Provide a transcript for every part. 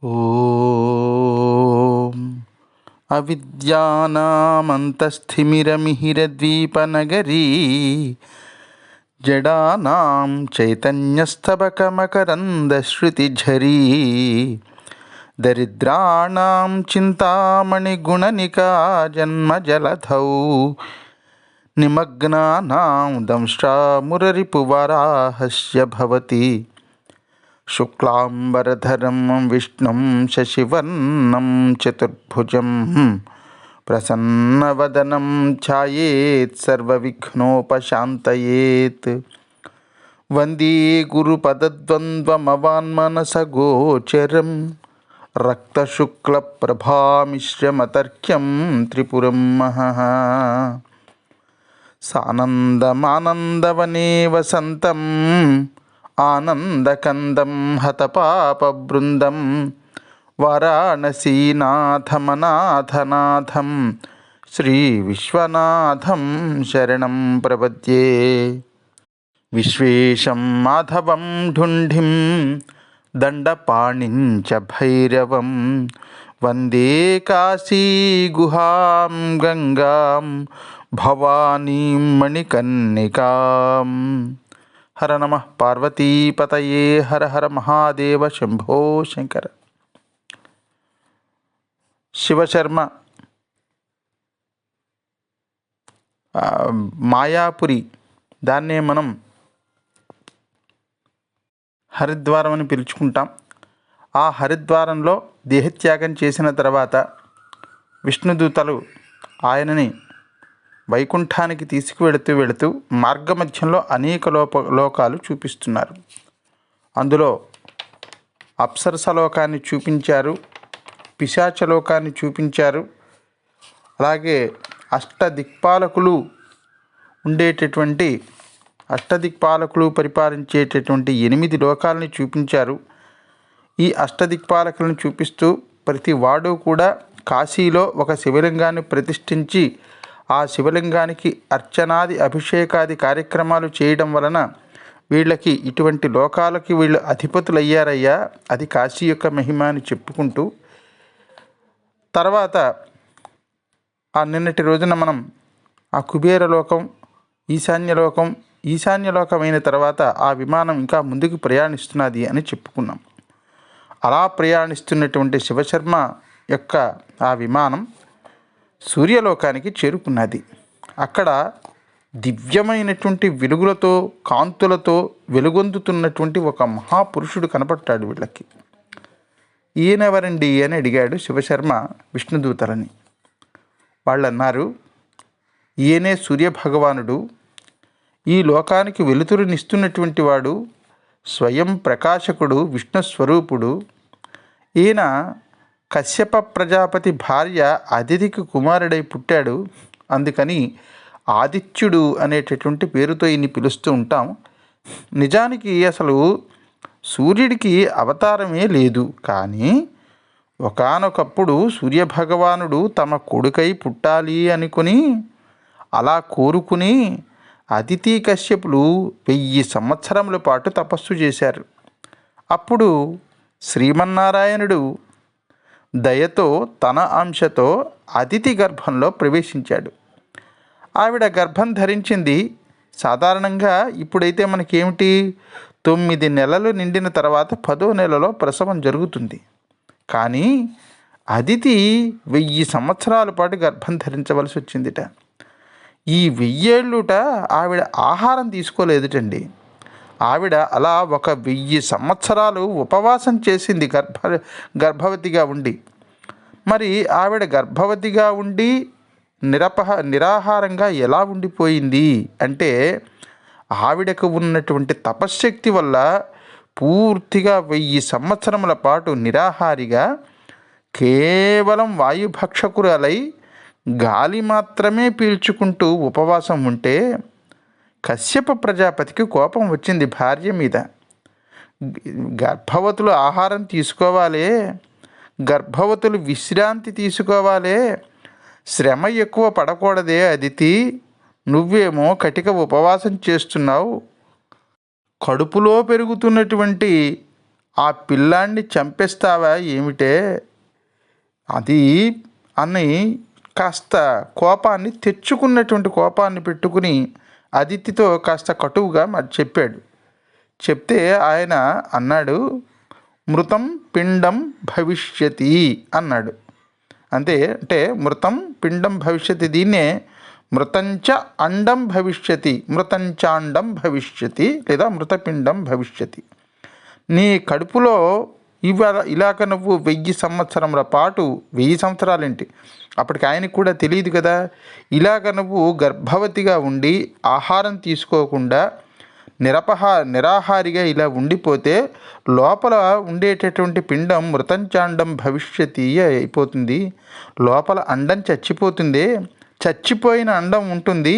ఓం అవిద్యానామంతస్థిమిరమిహిరద్వీపనగరీ జడానాం చైతన్యస్తబకమకరందశ్రుతిఝరీ దరిద్రాణాం చింతామణిగుణనికా జన్మజలధౌ నిమగ్నానాం దంష్ట్రామురరిపువరాహస్య భవతి శుక్లాంబరధరం విష్ణుం శశివర్ణం చతుర్భుజం ప్రసన్నవదనం ఛాయేత్ సర్వవిఘ్నోపశాంతయేత్. వందే గురుపదద్వంద్వమవాన్మనసగోచరం రక్తశుక్లప్రభామిశ్రమతర్క్యం త్రిపురం మహః. సానందమానందవనే వసంతం ఆనందకందం హతపాపబృందం వారాణసీనాథమనాథనాథం శ్రీవిశ్వనాథం శరణం ప్రపద్యే. విశ్వేశం మాధవం ఢుంఢిం దండపాణిం చ భైరవం వందే కాశీగుహాం గంగాం భవానీం మణికర్ణికాం. హర నమః పార్వతీపతయే. హర హర మహాదేవ శంభో శంకర. శివశర్మ మాయాపురి, దాన్నే మనం హరిద్వారం అని పిలుచుకుంటాం. ఆ హరిద్వారంలో దేహత్యాగం చేసిన తర్వాత విష్ణుదూతలు ఆయనని వైకుంఠానికి తీసుకువెళుతూ మార్గమధ్యంలో అనేక లోకాలు చూపిస్తున్నారు. అందులో అప్సరసలోకాన్ని చూపించారు, పిశాచలోకాన్ని చూపించారు, అలాగే అష్టదిక్పాలకులు పరిపాలించేటటువంటి 8 లోకాలని చూపించారు. ఈ అష్టదిక్పాలకులను చూపిస్తూ ప్రతి వాడు కూడా కాశీలో ఒక శివలింగాన్ని ప్రతిష్ఠించి ఆ శివలింగానికి అర్చనాది అభిషేకాది కార్యక్రమాలు చేయడం వలన వీళ్ళకి ఇటువంటి లోకాలకి వీళ్ళు అధిపతులయ్యారయ్యా, అది కాశీ యొక్క మహిమ అని చెప్పుకుంటూ, తర్వాత ఆ నిన్నటి రోజున మనం ఆ కుబేరలోకం, ఈశాన్యలోకం అయిన తర్వాత ఆ విమానం ఇంకా ముందుకు ప్రయాణిస్తున్నది అని చెప్పుకున్నాం. అలా ప్రయాణిస్తున్నటువంటి శివశర్మ యొక్క ఆ విమానం సూర్యలోకానికి చేరుకున్నది. అక్కడ దివ్యమైనటువంటి వెలుగులతో, కాంతులతో వెలుగొందుతున్నటువంటి ఒక మహాపురుషుడు కనపడ్డాడు వీళ్ళకి. ఈయనెవరండి అని అడిగాడు శివశర్మ విష్ణుదూతలని. వాళ్ళు అన్నారు, ఈయనే సూర్యభగవానుడు, ఈ లోకానికి వెలుతురునిస్తున్నటువంటి వాడు, స్వయం ప్రకాశకుడు, విష్ణుస్వరూపుడు. ఈయన కశ్యప ప్రజాపతి భార్య అదితికి కుమారుడై పుట్టాడు. అందుకని ఆదిత్యుడు అనేటటువంటి పేరుతో ఈయన్ని పిలుస్తూ ఉంటాం. నిజానికి అసలు సూర్యుడికి అవతారమే లేదు. కానీ ఒకానొకప్పుడు సూర్యభగవానుడు తమ కొడుకై పుట్టాలి అనుకుని, అలా కోరుకుని అదితి కశ్యపులు 1000 సంవత్సరముల పాటు తపస్సు చేశారు. అప్పుడు శ్రీమన్నారాయణుడు దయతో తన అంశతో అదితి గర్భంలో ప్రవేశించాడు. ఆవిడ గర్భం ధరించింది. సాధారణంగా ఇప్పుడైతే మనకేమిటి, 9 నెలలు నిండిన తర్వాత 10వ నెలలో ప్రసవం జరుగుతుంది. కానీ అదితి 1000 సంవత్సరాల పాటు గర్భం ధరించవలసి వచ్చిందిట. ఈ 1000 ఏళ్ళుట ఆవిడ ఆహారం తీసుకోలేదుటండి. ఆవిడ అలా 1000 సంవత్సరాలు ఉపవాసం చేసింది గర్భవతిగా ఉండి. మరి ఆవిడ గర్భవతిగా ఉండి నిరాహారంగా ఎలా ఉండిపోయింది అంటే, ఆవిడకు ఉన్నటువంటి తపశ్శక్తి వల్ల పూర్తిగా 1000 సంవత్సరముల పాటు నిరాహారిగా కేవలం వాయుభక్షకురాలై గాలి మాత్రమే పీల్చుకుంటూ ఉపవాసం ఉంటే కశ్యప ప్రజాపతికి కోపం వచ్చింది భార్య మీద. గర్భవతులు ఆహారం తీసుకోవాలి, గర్భవతులు విశ్రాంతి తీసుకోవాలి, శ్రమ ఎక్కువ పడకూడదే అదితి, నువ్వేమో కటిక ఉపవాసం చేస్తున్నావు. కడుపులో పెరుగుతున్నటువంటి ఆ పిల్లాన్ని చంపేస్తావా ఏమిటే అది అని కాస్త కోపాన్ని తెచ్చుకున్నటువంటి కోపాన్ని పెట్టుకుని అదితితో కాస్త కటువుగా మరి చెప్పాడు. చెప్తే ఆయన అన్నాడు, మృతం పిండం భవిష్యతి అన్నాడు. అంటే మృతం పిండం భవిష్యతి, దీన్నే మృతంచ అండం భవిష్యతి, మృతంచాండం భవిష్యతి లేదా మృతపిండం భవిష్యతి. నీ కడుపులో ఇలాగ నువ్వు 1000 సంవత్సరముల పాటు, 1000 సంవత్సరాలేంటి, అప్పటికి ఆయనకు కూడా తెలియదు కదా, ఇలాగ నువ్వు గర్భవతిగా ఉండి ఆహారం తీసుకోకుండా నిరాహారిగా ఇలా ఉండిపోతే లోపల ఉండేటటువంటి పిండం మృతంచాండం భవిష్యతి అయిపోతుంది. లోపల అండం చచ్చిపోతుంది. చచ్చిపోయిన అండం ఉంటుంది.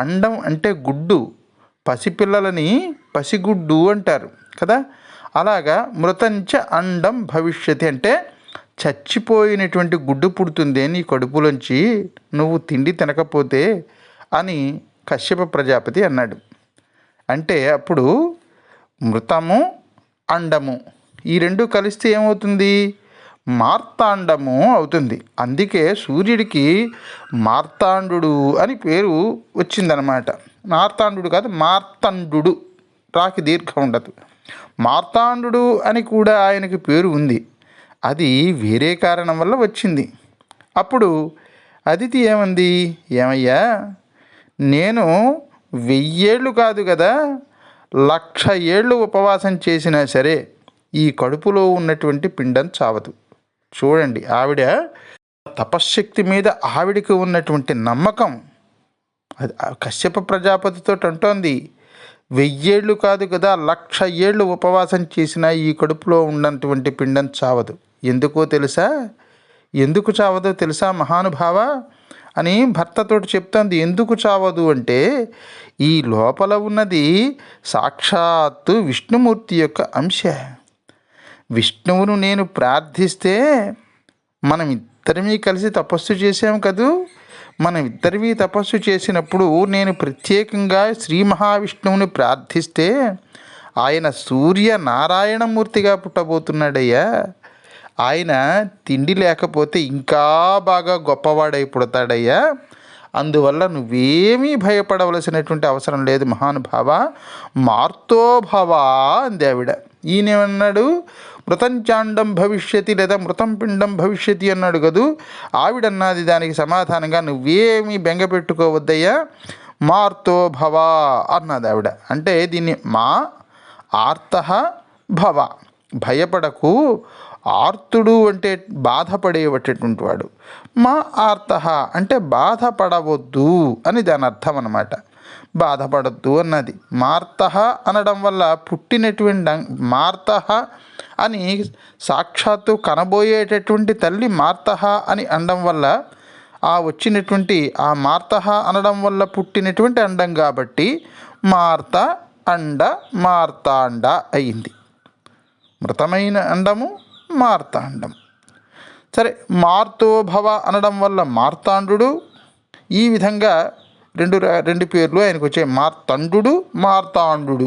అండం అంటే గుడ్డు, పసిపిల్లలని పసిగుడ్డు అంటారు కదా. అలాగా మృతంచ అండం భవిష్యతి అంటే చచ్చిపోయినటువంటి గుడ్డు పుడుతుంది నీ కడుపులోంచి నువ్వు తిండి తినకపోతే అని కశ్యప ప్రజాపతి అన్నాడు. అంటే అప్పుడు మృతము అండము ఈ రెండు కలిస్తే ఏమవుతుంది? మార్తాండము అవుతుంది. అందుకే సూర్యుడికి మార్తాండు అని పేరు వచ్చిందనమాట. మార్తాండు కాదు, మార్తండు, రాకి దీర్ఘం ఉండదు. మార్తాండు అని కూడా ఆయనకి పేరు ఉంది. అది వేరే కారణం వల్ల వచ్చింది. అప్పుడు అదితి ఏమంది, ఏమయ్యా నేను 1000 ఏళ్ళు కాదు కదా, 1,00,000 ఏళ్ళు ఉపవాసం చేసినా సరే ఈ కడుపులో ఉన్నటువంటి పిండం చావదు. చూడండి, ఆవిడ తపశ్శక్తి మీద ఆవిడికి ఉన్నటువంటి నమ్మకం. అది కశ్యప ప్రజాపతితో అంటోంది, 1000 ఏళ్ళు కాదు కదా, 1,00,000 ఏళ్ళు ఉపవాసం చేసినా ఈ కడుపులో ఉన్నటువంటి పిండం చావదు. ఎందుకు చావదో తెలుసా మహానుభావ అని భర్తతోటి చెప్తోంది. ఎందుకు చావదు అంటే ఈ లోపల ఉన్నది సాక్షాత్తు విష్ణుమూర్తి యొక్క అంశ. విష్ణువును నేను ప్రార్థిస్తే, మనం ఇద్దరిమీ కలిసి తపస్సు చేసాం కదూ, మనం ఇద్దరివి తపస్సు చేసినప్పుడు నేను ప్రత్యేకంగా శ్రీ మహావిష్ణువుని ప్రార్థిస్తే ఆయన సూర్యనారాయణమూర్తిగా పుట్టబోతున్నాడయ్యా. ఆయన తిండి లేకపోతే ఇంకా బాగా గొప్పవాడై పుడతాడయ్యా. అందువల్ల నువ్వేమీ భయపడవలసినటువంటి అవసరం లేదు మహానుభావ, మార్తోభవ అంది ఆవిడ. ఈయనేమన్నాడు, మృతంచాండం భవిష్యతి లేదా మృతం పిండం భవిష్యతి అన్నాడు కదూ. ఆవిడన్నది దానికి సమాధానంగా, నువ్వేమీ బెంగ పెట్టుకోవద్దయ్యా, మార్తోభవ అన్నది ఆవిడ. అంటే దీన్ని మా ఆర్తః భవ, భయపడకు, ఆర్తుడు అంటే బాధపడేటటువంటి వాడు, మా ఆర్తః అంటే బాధపడవద్దు అని దాని అర్థం అన్నమాట. బాధపడద్దు అన్నది. మార్తః అనడం వల్ల పుట్టినటువంటి మార్తః అని సాక్షాత్తు కనబోయేటటువంటి తల్లి మార్తః అని అనడం వల్ల వచ్చినటువంటి ఆ మార్తః అనడం వల్ల పుట్టినటువంటి అండం కాబట్టి మార్త అండ మార్తాండ అయింది. మృతమైన అండము మార్తాండం. సరే, మార్తోభవ అనడం వల్ల మార్తాండు. ఈ విధంగా రెండు పేర్లు ఆయనకు వచ్చాయి, మార్తండు మార్తాండు.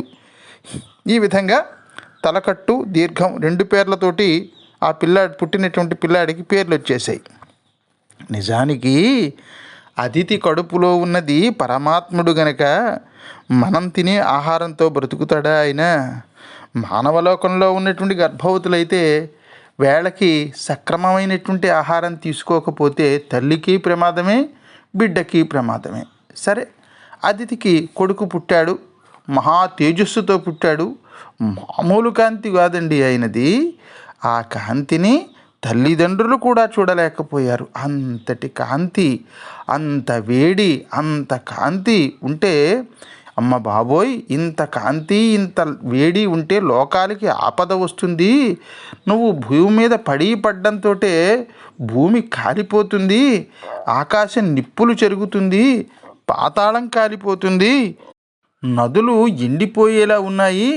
ఈ విధంగా తలకట్టు దీర్ఘం 2 పేర్లతోటి ఆ పుట్టినటువంటి పిల్లాడికి పేర్లు వచ్చేసాయి. నిజానికి అదితి కడుపులో ఉన్నది పరమాత్ముడు గనక మనం తినే ఆహారంతో బ్రతుకుతాడా ఆయన? మానవలోకంలో ఉన్నటువంటి గర్భవతులైతే వేళకి సక్రమమైనటువంటి ఆహారం తీసుకోకపోతే తల్లికి ప్రమాదమే, బిడ్డకి ప్రమాదమే. సరే, అదితికి కొడుకు పుట్టాడు, మహా తేజస్సుతో పుట్టాడు. మామూలు కాంతి కాదండి ఆయనది. ఆ కాంతిని తల్లిదండ్రులు కూడా చూడలేకపోయారు. అంతటి కాంతి, అంత వేడి, అంత కాంతి ఉంటే, అమ్మ బాబోయ్, ఇంత కాంతి ఇంత వేడి ఉంటే లోకాలకి ఆపద వస్తుంది, నువ్వు భూమి మీద పడ్డంతో భూమి కాలిపోతుంది, ఆకాశం నిప్పులు చెరుగుతుంది, పాతాళం కాలిపోతుంది, నదులు ఎండిపోయేలా ఉన్నాయి,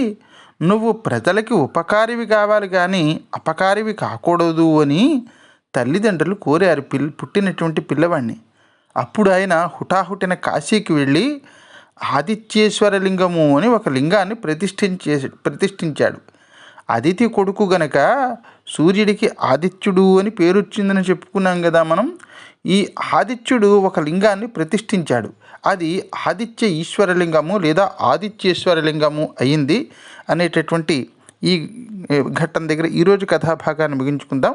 నువ్వు ప్రజలకి ఉపకారివి కావాలి కానీ అపకారివి కాకూడదు అని తల్లిదండ్రులు కోరారు పుట్టినటువంటి పిల్లవాడిని. అప్పుడు ఆయన హుటాహుటిన కాశీకి వెళ్ళి ఆదిత్యేశ్వర లింగము అని ఒక లింగాన్ని ప్రతిష్ఠించాడు. అదితి కొడుకు గనక సూర్యుడికి ఆదిత్యుడు అని పేరు వచ్చిందని చెప్పుకున్నాం కదా మనం. ఈ ఆదిత్యుడు ఒక లింగాన్ని ప్రతిష్ఠించాడు. అది ఆదిత్య ఈశ్వరలింగము లేదా ఆదిత్యేశ్వరలింగము అయింది అనేటటువంటి ఈ ఘట్టం దగ్గర ఈరోజు కథాభాగాన్ని ముగించుకుందాం.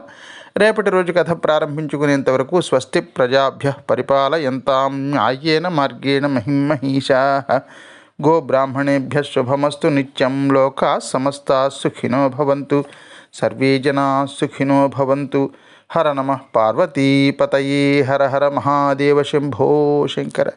రేపటి రోజు కథ ప్రారంభించుకునేంత వరకు స్వస్తి ప్రజాభ్య పరిపాలయంతాం న్యాయేన మార్గేణ మహిమహీషాః. గోబ్రాహ్మణేభ్య శుభమస్తు నిత్యం. లోకా సమస్తా సుఖినో భవంతు. సర్వే జనా సుఖినో భవంతు. హర నమః పార్వతీపతయే. హర హర మహాదేవ శంభో శంకర.